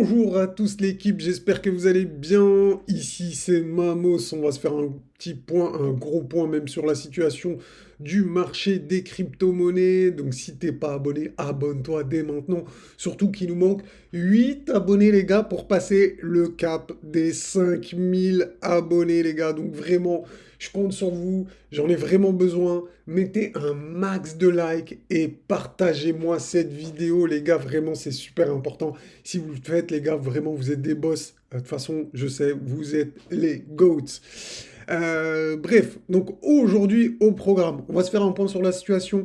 Bonjour à tous l'équipe, j'espère que vous allez bien. Ici c'est Mamos, on va se faire un petit point, un gros point même sur la situation du marché des crypto-monnaies. Donc si t'es pas abonné, abonne-toi dès maintenant. Surtout qu'il nous manque 8 abonnés les gars pour passer le cap des 5000 abonnés les gars. Donc vraiment, je compte sur vous, j'en ai vraiment besoin. Mettez un max de likes et partagez-moi cette vidéo les gars, vraiment c'est super important. Si vous le faites, les gars, vraiment, vous êtes des boss. De toute façon, je sais, vous êtes les GOATs. Bref, donc aujourd'hui au programme, on va se faire un point sur la situation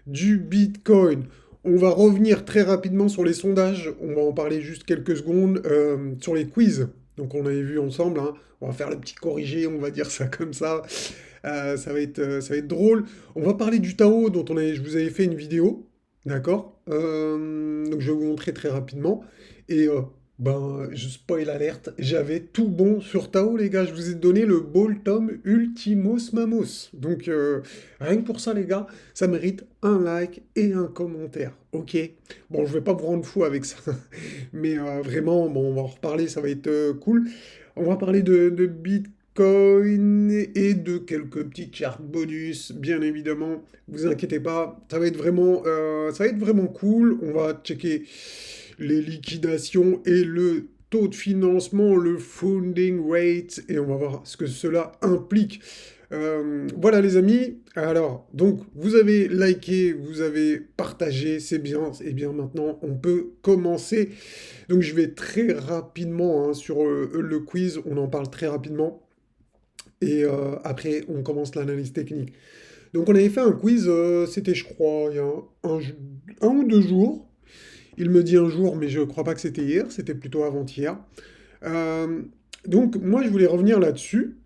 du Bitcoin. On va revenir très rapidement sur les sondages. On va en parler juste quelques secondes sur les quiz. Donc on avait vu ensemble, hein. On va faire le petit corrigé, on va dire ça comme ça. Ça va être drôle. On va parler du Tao je vous avais fait une vidéo. D'accord? Donc je vais vous montrer très rapidement. Et je spoil alerte, j'avais tout bon sur Tao, les gars. Je vous ai donné le Boltom Ultimos Mamos. Donc rien que pour ça, les gars, ça mérite un like et un commentaire. Ok? Bon, je vais pas vous rendre fou avec ça. Mais vraiment, bon, on va en reparler, ça va être cool. On va parler de Bitcoin et de quelques petits charts bonus, bien évidemment. Vous inquiétez pas, ça va être vraiment cool. On va checker les liquidations et le taux de financement, le funding rate, et on va voir ce que cela implique. Voilà les amis, alors donc vous avez liké, vous avez partagé, c'est bien, et bien maintenant on peut commencer. Donc je vais très rapidement hein, sur le quiz, on en parle très rapidement, et après on commence l'analyse technique. Donc on avait fait un quiz, c'était je crois il y a un ou deux jours, il me dit un jour, mais je crois pas que c'était hier, c'était plutôt avant-hier. Euh, donc moi je voulais revenir là-dessus.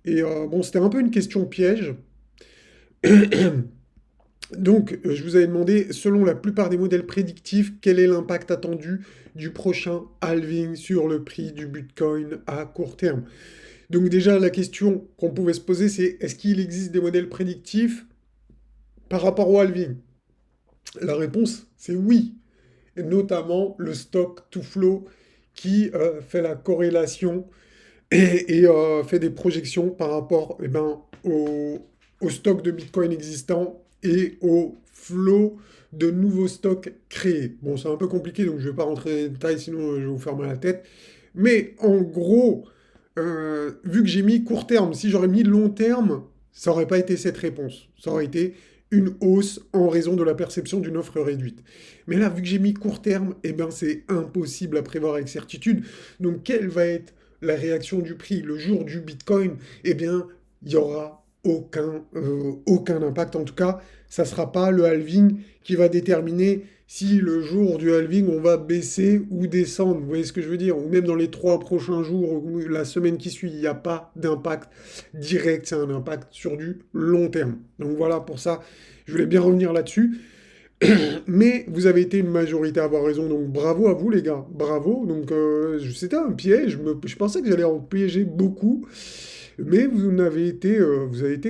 Et bon, c'était un peu une question piège. Donc je vous avais demandé, selon la plupart des modèles prédictifs, quel est l'impact attendu du prochain halving sur le prix du Bitcoin à court terme. Donc déjà la question qu'on pouvait se poser, c'est est-ce qu'il existe des modèles prédictifs par rapport au halving? La réponse, c'est oui. Et notamment le stock to flow qui fait la corrélation et fait des projections par rapport au stock de Bitcoin existant et au flot de nouveaux stocks créés. Bon, c'est un peu compliqué, donc je ne vais pas rentrer dans les détails, sinon je vais vous faire mal à la tête. Mais en gros, vu que j'ai mis court terme, si j'aurais mis long terme, ça n'aurait pas été cette réponse. Ça aurait été une hausse en raison de la perception d'une offre réduite. Mais là, vu que j'ai mis court terme, eh ben, c'est impossible à prévoir avec certitude. Donc, quelle va être la réaction du prix le jour du Bitcoin? Eh bien, il n'y aura aucun impact. En tout cas, ça ne sera pas le halving qui va déterminer si le jour du halving, on va baisser ou descendre. Vous voyez ce que je veux dire? Ou même dans les 3 prochains jours, ou la semaine qui suit, il n'y a pas d'impact direct, c'est un impact sur du long terme. Donc voilà, pour ça, je voulais bien revenir là-dessus. Mais vous avez été une majorité à avoir raison, donc bravo à vous les gars, bravo. Donc c'était un piège, je pensais que j'allais en piéger beaucoup, mais vous avez été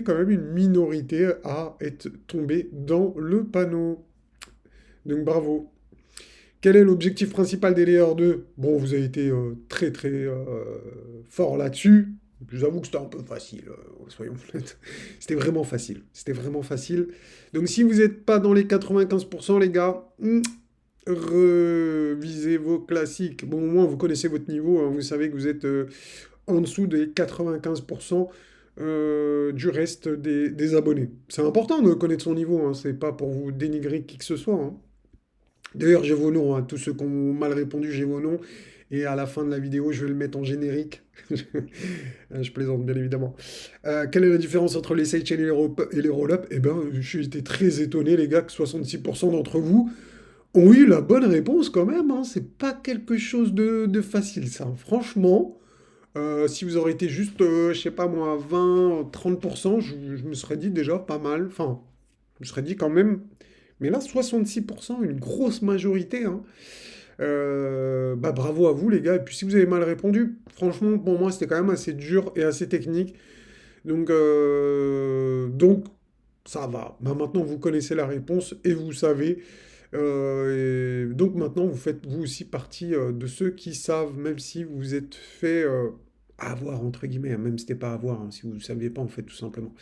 quand même une minorité à être tombé dans le panneau. Donc bravo. Quel est l'objectif principal des Layer 2? Bon, vous avez été très fort là-dessus. Je vous avoue que c'était un peu facile, soyons honnêtes. C'était vraiment facile. C'était vraiment facile. Donc si vous n'êtes pas dans les 95%, les gars, revisez vos classiques. Bon, au moins, vous connaissez votre niveau. Hein. Vous savez que vous êtes en dessous des 95% du reste des abonnés. C'est important de connaître son niveau. Hein. C'est pas pour vous dénigrer qui que ce soit. Hein. D'ailleurs, j'ai vos noms, hein. Tous ceux qui ont mal répondu, j'ai vos noms. Et à la fin de la vidéo, je vais le mettre en générique. Je plaisante, bien évidemment. Quelle est la différence entre les sage et les roll-up? Eh ben, j'ai été très étonné, les gars, que 66% d'entre vous ont eu la bonne réponse quand même. Hein. C'est pas quelque chose de facile, ça. Franchement, si vous aurez été juste, je sais pas moi, 20, 30%, je me serais dit déjà pas mal. Enfin, je me serais dit quand même. Mais là, 66%, une grosse majorité. Hein. Bravo à vous, les gars. Et puis, si vous avez mal répondu, franchement, pour moi, c'était quand même assez dur et assez technique. Donc ça va. Bah, maintenant, vous connaissez la réponse et vous savez. Et donc maintenant, vous faites vous aussi partie de ceux qui savent, même si vous êtes fait avoir, entre guillemets, hein, même si c'était pas avoir, hein, si vous ne saviez pas, en fait, tout simplement.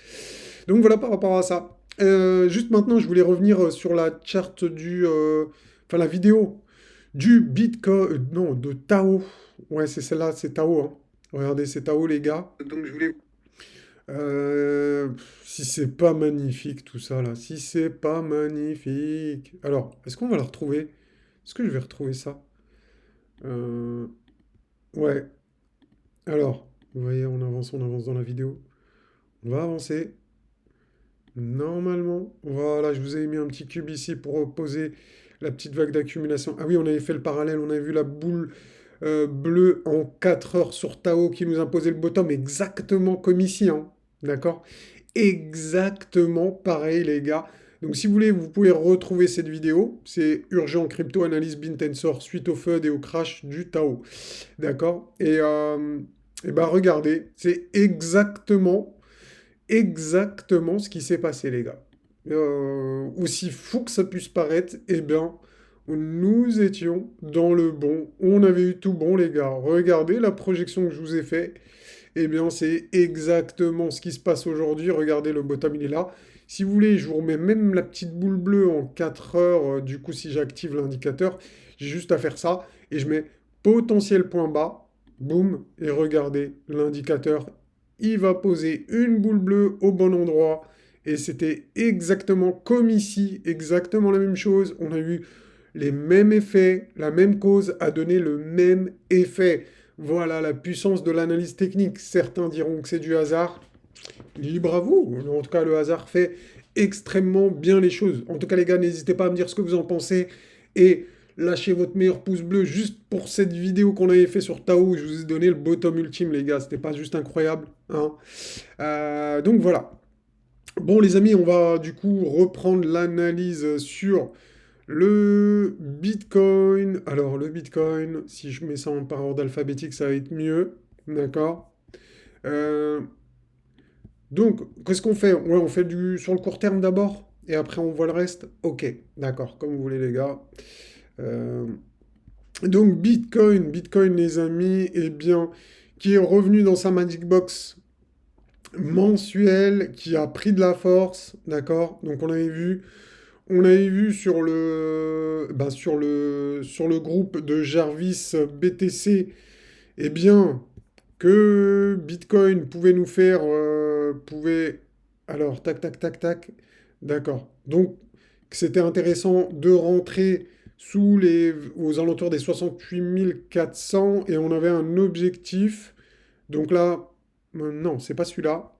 Donc voilà par rapport à ça. Juste maintenant, je voulais revenir sur la charte enfin la vidéo du Bitcoin, non, de Tao. Ouais, c'est celle-là, c'est Tao, hein. Regardez, c'est Tao, les gars. Donc je voulais... Si c'est pas magnifique tout ça là, si c'est pas magnifique. Alors, est-ce qu'on va la retrouver? Est-ce que je vais retrouver ça? Euh, Ouais. Alors, vous voyez, on avance dans la vidéo. On va avancer. Normalement, voilà, je vous ai mis un petit cube ici pour poser la petite vague d'accumulation. Ah oui, on avait fait le parallèle, on avait vu la boule bleue en 4 heures sur Tao qui nous imposait le bottom exactement comme ici, hein. D'accord? Exactement pareil, les gars. Donc, si vous voulez, vous pouvez retrouver cette vidéo. C'est Urgent Crypto Analyse Bin Tensor suite au FUD et au crash du Tao. D'accord? Et bah, regardez, c'est exactement ce qui s'est passé, les gars. Aussi fou que ça puisse paraître, eh bien, nous étions dans le bon. On avait eu tout bon, les gars. Regardez la projection que je vous ai fait. Eh bien, c'est exactement ce qui se passe aujourd'hui. Regardez, le bottom, il est là. Si vous voulez, je vous remets même la petite boule bleue en 4 heures. Du coup, si j'active l'indicateur, j'ai juste à faire ça. Et je mets potentiel point bas. Boum. Et regardez, l'indicateur, il va poser une boule bleue au bon endroit. Et c'était exactement comme ici, exactement la même chose. On a eu les mêmes effets, la même cause a donné le même effet. Voilà la puissance de l'analyse technique. Certains diront que c'est du hasard. Libre à vous. En tout cas, le hasard fait extrêmement bien les choses. En tout cas, les gars, n'hésitez pas à me dire ce que vous en pensez. Et lâchez votre meilleur pouce bleu juste pour cette vidéo qu'on avait fait sur Tao. Je vous ai donné le bottom ultime, les gars. C'était pas juste incroyable, hein. Donc voilà. Bon, les amis, on va du coup reprendre l'analyse sur le Bitcoin. Alors, le Bitcoin, si je mets ça par ordre alphabétique, ça va être mieux. D'accord? Euh, donc, qu'est-ce qu'on fait? Ouais, on fait du sur le court terme d'abord, et après on voit le reste. Ok, d'accord, comme vous voulez, les gars. Euh, donc, Bitcoin, les amis, eh bien, qui est revenu dans sa Magic Box mensuelle, qui a pris de la force, d'accord? Donc, on avait vu sur le groupe de Jarvis BTC, eh bien, que Bitcoin pouvait nous faire, alors, tac, tac, tac, tac, d'accord. Donc, c'était intéressant de rentrer aux alentours des 68 400 et on avait un objectif. Donc là, non, c'est pas celui-là.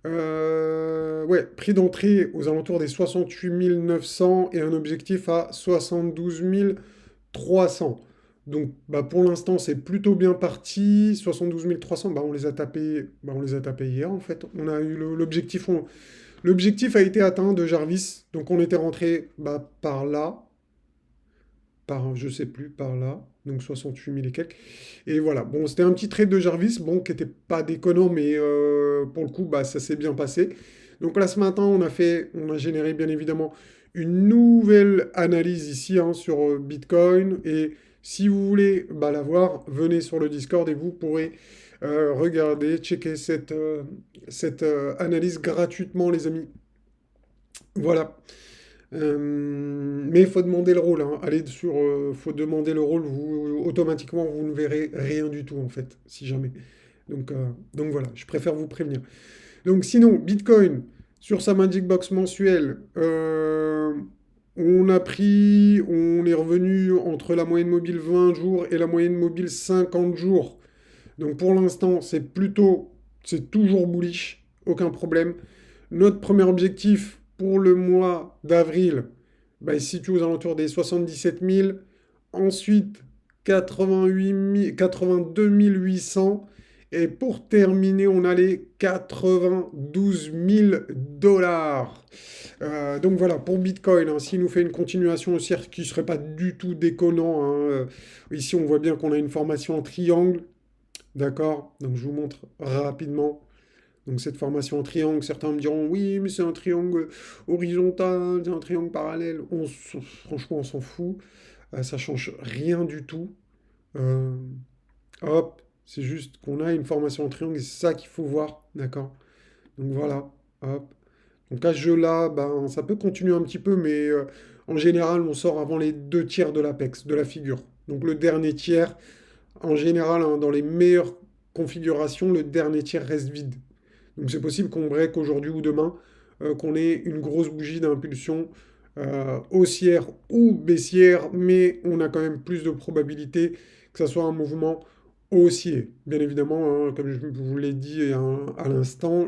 Ouais, prix d'entrée aux alentours des 68 900 et un objectif à 72 300. Donc bah, pour l'instant, c'est plutôt bien parti. 72 300, bah, on les a tapés hier en fait. On a eu l'objectif, l'objectif a été atteint de Jarvis. Donc on était rentré bah, par là, je sais plus, par là. Donc 68 000 et quelques. Et voilà, bon, c'était un petit trade de Jarvis, bon, qui était pas déconnant, mais pour le coup, bah, ça s'est bien passé. Donc là, ce matin, on a généré bien évidemment une nouvelle analyse ici hein, sur Bitcoin. Et si vous voulez bah, la voir, venez sur le Discord et vous pourrez regarder, checker cette analyse gratuitement, les amis. Voilà. Mais il faut demander le rôle, hein. Faut demander le rôle. Automatiquement, vous ne verrez rien du tout en fait, si jamais. Donc voilà, je préfère vous prévenir. Donc sinon, Bitcoin sur sa Magic Box mensuelle, on est revenu entre la moyenne mobile 20 jours et la moyenne mobile 50 jours. Donc pour l'instant, c'est toujours bullish, aucun problème. Notre premier objectif pour le mois d'avril, bah, il se situe aux alentours des 77 000. Ensuite, 82 800. Et pour terminer, on a les 92 000 dollars. Donc voilà, pour Bitcoin, hein, s'il nous fait une continuation haussière qui ne serait pas du tout déconnant, hein, ici on voit bien qu'on a une formation en triangle. D'accord? Donc je vous montre rapidement. Donc cette formation en triangle, certains me diront, oui, mais c'est un triangle horizontal, c'est un triangle parallèle. Franchement, on s'en fout. Ça change rien du tout. Euh, Hop, c'est juste qu'on a une formation en triangle et c'est ça qu'il faut voir, d'accord? Donc voilà, hop. Donc à ce jeu-là, ben, ça peut continuer un petit peu, mais en général, on sort avant les deux tiers de l'apex, de la figure. Donc le dernier tiers, en général, hein, dans les meilleures configurations, le dernier tiers reste vide. Donc c'est possible qu'on break aujourd'hui ou demain, qu'on ait une grosse bougie d'impulsion haussière ou baissière, mais on a quand même plus de probabilité que ça soit un mouvement haussier. Bien évidemment, hein, comme je vous l'ai dit à l'instant,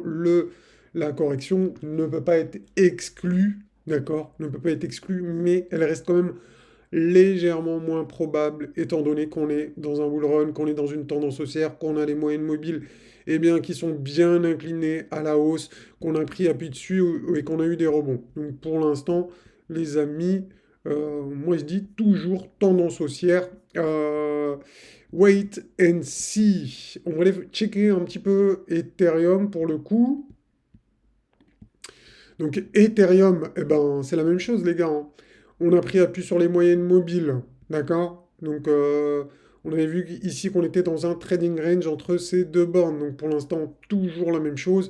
la correction ne peut pas être exclue, d'accord? Ne peut pas être exclue, mais elle reste quand même légèrement moins probable, étant donné qu'on est dans un bull run, qu'on est dans une tendance haussière, qu'on a les moyennes mobiles eh bien, qui sont bien inclinées à la hausse, qu'on a pris appui dessus et qu'on a eu des rebonds. Donc pour l'instant, les amis, moi je dis toujours tendance haussière. Wait and see. On va aller checker un petit peu Ethereum pour le coup. Donc Ethereum, eh ben, c'est la même chose les gars, hein. On a pris appui sur les moyennes mobiles, d'accord? Donc on avait vu ici qu'on était dans un trading range entre ces deux bornes. Donc pour l'instant, toujours la même chose.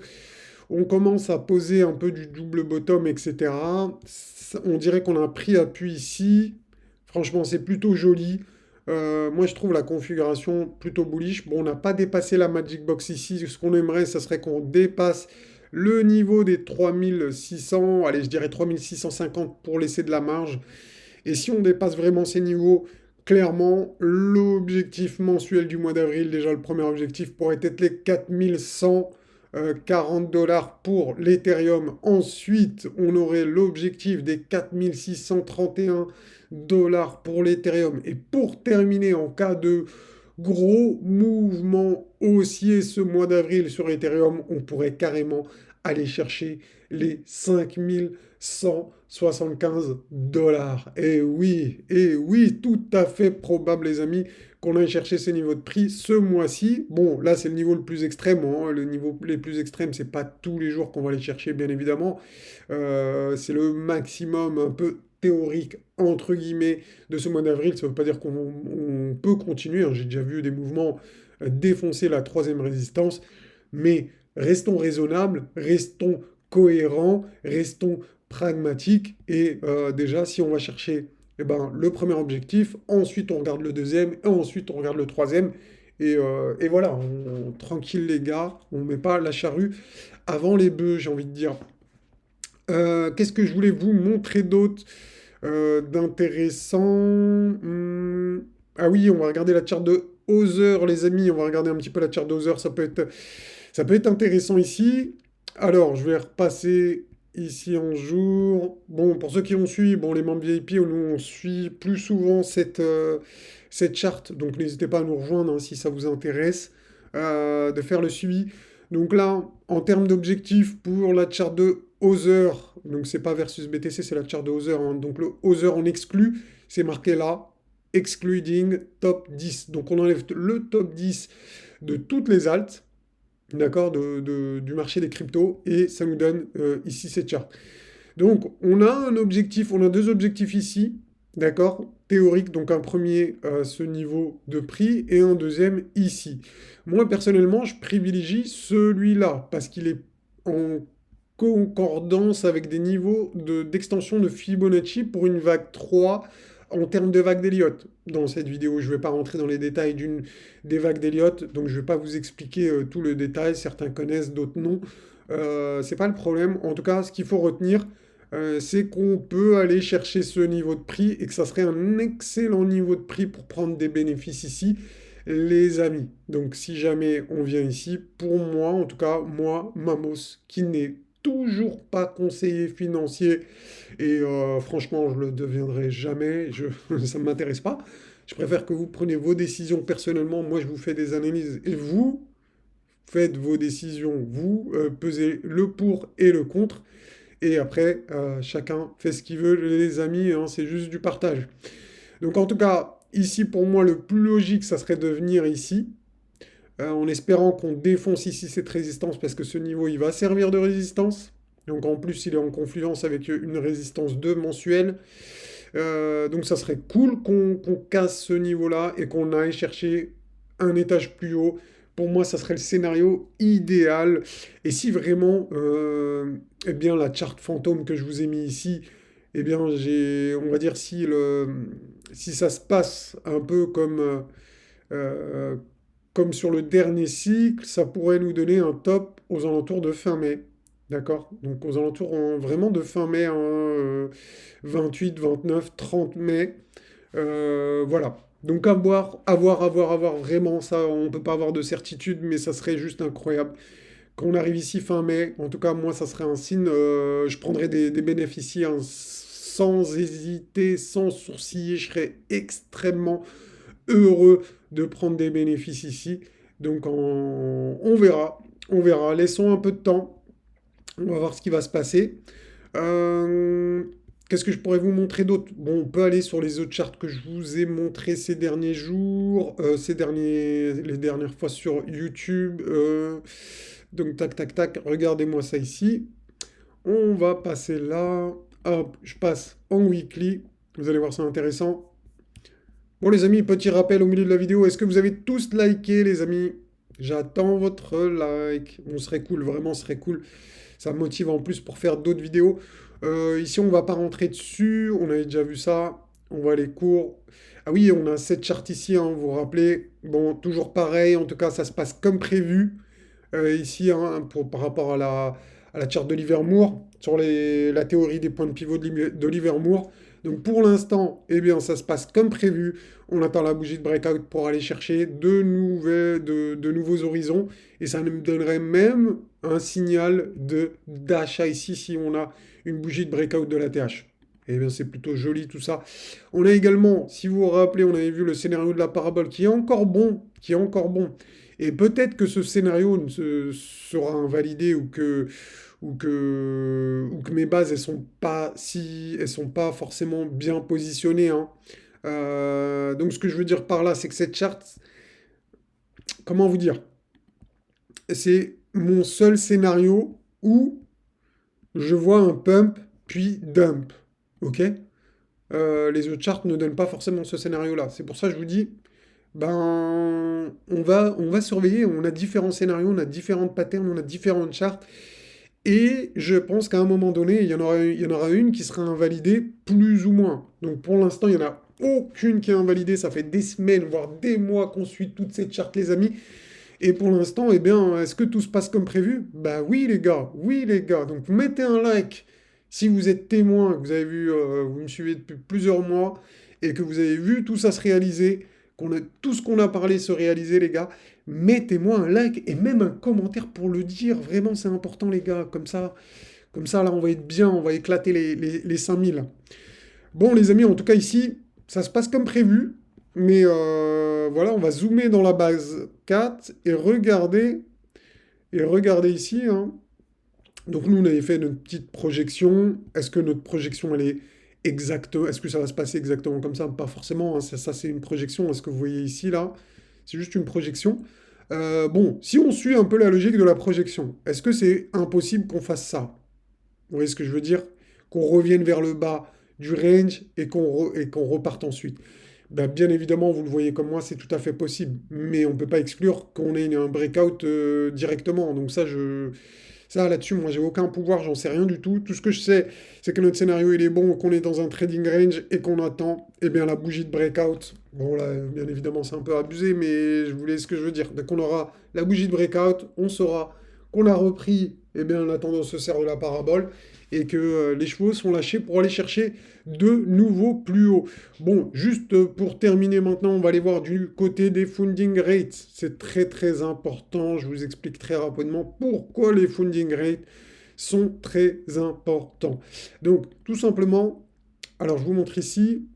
On commence à poser un peu du double bottom, etc. On dirait qu'on a pris appui ici. Franchement, c'est plutôt joli. Moi, je trouve la configuration plutôt bullish. Bon, on n'a pas dépassé la Magic Box ici. Ce qu'on aimerait, ce serait qu'on dépasse le niveau des 3600, allez, je dirais 3650 pour laisser de la marge. Et si on dépasse vraiment ces niveaux, clairement, l'objectif mensuel du mois d'avril, déjà le premier objectif, pourrait être les 4140 dollars pour l'Ethereum. Ensuite, on aurait l'objectif des 4631 dollars pour l'Ethereum. Et pour terminer, en cas de gros mouvement haussier ce mois d'avril sur Ethereum, on pourrait carrément aller chercher les 5175 dollars. Et oui, tout à fait probable, les amis, qu'on aille chercher ces niveaux de prix ce mois-ci. Bon, là, c'est le niveau le plus extrême, hein. Le niveau les plus extrêmes, c'est pas tous les jours qu'on va les chercher, bien évidemment. C'est le maximum un peu théorique, entre guillemets, de ce mois d'avril. Ça ne veut pas dire qu'on peut continuer, hein. J'ai déjà vu des mouvements défoncer la troisième résistance. Mais restons raisonnables, restons cohérents, restons pragmatiques. Et déjà, si on va chercher eh ben, le premier objectif, ensuite on regarde le deuxième, et ensuite on regarde le troisième. Et voilà, tranquille les gars, on ne met pas la charrue avant les bœufs, j'ai envie de dire. Qu'est-ce que je voulais vous montrer d'autre d'intéressant? Ah oui, on va regarder la charte de Other, les amis. On va regarder un petit peu la charte d'Other. Ça peut être intéressant ici. Alors, je vais repasser ici en jour. Bon, pour ceux qui ont suivi, bon, les membres VIP, nous, on suit plus souvent cette charte. Donc, n'hésitez pas à nous rejoindre hein, si ça vous intéresse, de faire le suivi. Donc là, en termes d'objectifs pour la charte de Other, donc c'est pas versus BTC, c'est la charte de Other, hein. Donc le Other en exclut, c'est marqué là, excluding top 10. Donc on enlève le top 10 de toutes les alts, d'accord, du marché des cryptos, et ça nous donne ici cette charte. Donc on a un objectif, on a deux objectifs ici, d'accord, théorique, donc un premier, ce niveau de prix, et un deuxième ici. Moi personnellement, je privilégie celui-là, parce qu'il est en concordance avec des niveaux d'extension de Fibonacci pour une vague 3 en termes de vague d'Elliott. Dans cette vidéo, je ne vais pas rentrer dans les détails des vagues d'Elliott, donc je ne vais pas vous expliquer tout le détail, certains connaissent, d'autres non. C'est pas le problème. En tout cas, ce qu'il faut retenir, c'est qu'on peut aller chercher ce niveau de prix et que ça serait un excellent niveau de prix pour prendre des bénéfices ici, les amis. Donc si jamais on vient ici, pour moi, en tout cas, moi, Mamos, qui n'est toujours pas conseiller financier, et franchement, je le deviendrai jamais, ça ne m'intéresse pas. Je préfère que vous preniez vos décisions personnellement. Moi, je vous fais des analyses et vous faites vos décisions. Vous pesez le pour et le contre. Et après, chacun fait ce qu'il veut, les amis, hein, c'est juste du partage. Donc en tout cas, ici, pour moi, le plus logique, ça serait de venir ici. en espérant qu'on défonce ici cette résistance, parce que ce niveau, il va servir de résistance. Donc en plus, il est en confluence avec une résistance 2 mensuelle. Donc ça serait cool qu'on casse ce niveau-là et qu'on aille chercher un étage plus haut. Pour moi, ça serait le scénario idéal. Et si vraiment, eh bien, la charte fantôme que je vous ai mis ici, eh bien, on va dire, si ça se passe un peu euh, comme sur le dernier cycle, ça pourrait nous donner un top aux alentours de fin mai. D'accord? Donc aux alentours vraiment de fin mai, hein, 28, 29, 30 mai. Voilà. Donc à voir, vraiment, ça, on ne peut pas avoir de certitude, mais ça serait juste incroyable. Quand on arrive ici fin mai, en tout cas, moi, ça serait un signe, je prendrais des bénéfices ici, hein, sans hésiter, sans sourciller, je serais extrêmement heureux de prendre des bénéfices ici. Donc on verra, laissons un peu de temps, on va voir ce qui va se passer. Euh, Qu'est-ce que je pourrais vous montrer d'autre? Bon, on peut aller sur les autres charts que je vous ai montrés ces derniers jours, les dernières fois sur YouTube. Donc, tac, tac, tac, regardez-moi ça ici. On va passer là. Hop, je passe en weekly. Vous allez voir, c'est intéressant. Bon, les amis, petit rappel au milieu de la vidéo. Est-ce que vous avez tous liké, les amis? J'attends votre like. On serait cool, vraiment, ce serait cool. Ça me motive en plus pour faire d'autres vidéos. Ici, on va pas rentrer dessus. On avait déjà vu ça. On va aller court. Ah oui, on a cette charte ici, hein, vous vous rappelez. Bon, toujours pareil. En tout cas, ça se passe comme prévu. Ici, hein, par rapport à la charte de Livermore, sur la théorie des points de pivot de Livermore. Donc pour l'instant, eh bien, ça se passe comme prévu. On attend la bougie de breakout pour aller chercher de nouveaux horizons. Et ça nous donnerait même un signal d'achat ici si on a une bougie de breakout de la TH. Eh bien, c'est plutôt joli tout ça. On a également, si vous vous rappelez, on avait vu le scénario de la parabole qui est encore bon, qui est encore bon. Et peut-être que ce scénario sera invalidé ou que mes bases, elles sont pas forcément bien positionnées, hein. Donc ce que je veux dire par là, c'est que cette charte, comment vous dire, c'est mon seul scénario où je vois un pump puis dump. Ok? Les autres charts ne donnent pas forcément ce scénario-là. C'est pour ça que je vous dis, ben, on va surveiller. On a différents scénarios, on a différentes patterns, on a différentes chartes. Et je pense qu'à un moment donné, il y en aura une qui sera invalidée, plus ou moins. Donc pour l'instant, il n'y en a aucune qui est invalidée. Ça fait des semaines, voire des mois qu'on suit toute cette charte, les amis. Et pour l'instant, eh bien, est-ce que tout se passe comme prévu? Bah oui, les gars, oui, les gars. Donc mettez un like si vous êtes témoin, que vous avez vu, vous me suivez depuis plusieurs mois, et que vous avez vu tout ça se réaliser, tout ce qu'on a parlé se réaliser, les gars. Mettez-moi un like et même un commentaire pour le dire. Vraiment, c'est important, les gars. Comme ça, là, on va être bien, on va éclater les 5000. Bon, les amis, en tout cas, ici, ça se passe comme prévu. Mais voilà, on va zoomer dans la base 4 et regardez ici, hein. Donc nous, on avait fait notre petite projection. Est-ce que notre projection, elle est exacte? Est-ce que ça va se passer exactement comme ça? Pas forcément, hein. Ça, c'est une projection. Est-ce que vous voyez ici, là? C'est juste une projection. Bon, si on suit un peu la logique de la projection, est-ce que c'est impossible qu'on fasse ça? Vous voyez ce que je veux dire? Qu'on revienne vers le bas du range et qu'on reparte ensuite. Ben, bien évidemment, vous le voyez comme moi, c'est tout à fait possible. Mais on ne peut pas exclure qu'on ait un breakout directement. Donc ça, là-dessus, moi, j'ai aucun pouvoir, j'en sais rien du tout. Tout ce que je sais, c'est que notre scénario, il est bon, qu'on est dans un trading range et qu'on attend, eh bien, la bougie de breakout. Bon, là, bien évidemment, c'est un peu abusé, mais je vous laisse ce que je veux dire. Dès qu'on aura la bougie de breakout, on saura qu'on a repris, eh bien, la tendance haussière de la parabole et que les chevaux sont lâchés pour aller chercher de nouveaux plus hauts. Bon, juste pour terminer maintenant, on va aller voir du côté des funding rates. C'est très très important, je vous explique très rapidement pourquoi les funding rates sont très importants. Donc, tout simplement, alors je vous montre ici,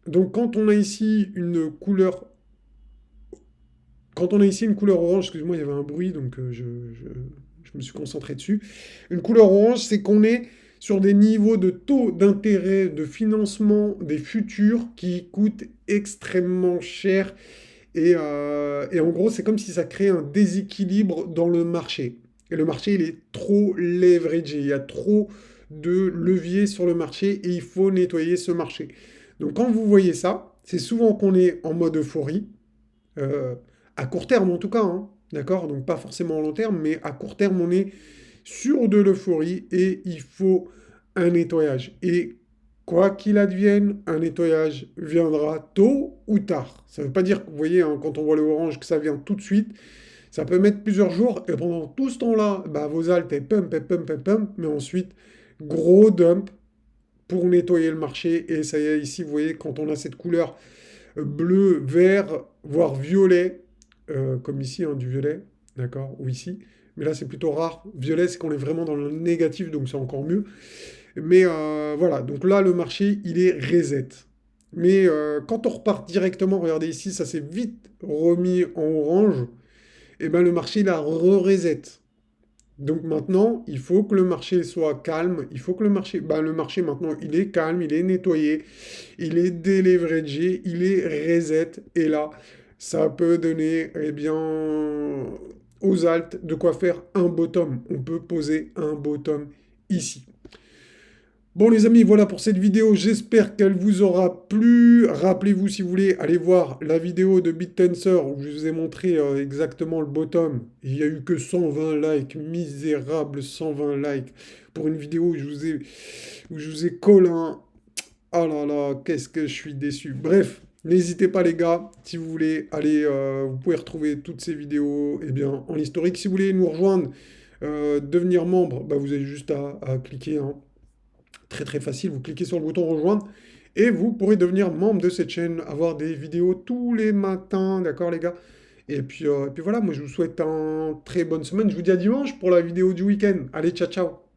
donc quand on a ici une couleur orange, excuse-moi, il y avait un bruit, donc je me suis concentré dessus. Une couleur orange, c'est qu'on est sur des niveaux de taux d'intérêt, de financement des futurs qui coûtent extrêmement cher Et en gros, c'est comme si ça crée un déséquilibre dans le marché. Et le marché, il est trop leveragé. Il y a trop de leviers sur le marché et il faut nettoyer ce marché. Donc quand vous voyez ça, c'est souvent qu'on est en mode euphorie, euh, à court terme en tout cas, hein, d'accord? Donc pas forcément à long terme, mais à court terme, on est sur de l'euphorie et il faut un nettoyage. Et quoi qu'il advienne, un nettoyage viendra tôt ou tard. Ça ne veut pas dire, vous voyez, hein, quand on voit le orange, que ça vient tout de suite. Ça peut mettre plusieurs jours et pendant tout ce temps-là, bah, vos altes, elles pump, mais ensuite, gros dump pour nettoyer le marché. Et ça y est, ici, vous voyez, quand on a cette couleur bleu, vert, voire violet, comme ici, hein, du violet, d'accord, ou ici. Mais là, c'est plutôt rare. Violet, c'est qu'on est vraiment dans le négatif, donc c'est encore mieux. Mais voilà, donc là, le marché, il est reset. Mais quand on repart directement, regardez ici, ça s'est vite remis en orange, et ben le marché, il a re-reset. Donc maintenant, il faut que le marché soit calme, il faut que le marché maintenant, il est calme, il est nettoyé, il est déleveragé, il est reset, et là, ça peut donner, eh bien, aux altes de quoi faire un bottom. On peut poser un bottom ici. Bon les amis, voilà pour cette vidéo, j'espère qu'elle vous aura plu. Rappelez-vous si vous voulez aller voir la vidéo de BitTensor où je vous ai montré exactement le bottom. Il n'y a eu que 120 likes, misérable 120 likes pour une vidéo où je vous ai collé un... Oh là là, qu'est-ce que je suis déçu. Bref, n'hésitez pas les gars, si vous voulez aller, vous pouvez retrouver toutes ces vidéos eh bien, en historique. Si vous voulez nous rejoindre, devenir membre, bah, vous avez juste à cliquer, hein. Très très facile, vous cliquez sur le bouton rejoindre et vous pourrez devenir membre de cette chaîne, avoir des vidéos tous les matins, d'accord les gars? Et puis voilà, moi je vous souhaite une très bonne semaine, je vous dis à dimanche pour la vidéo du week-end. Allez, ciao ciao!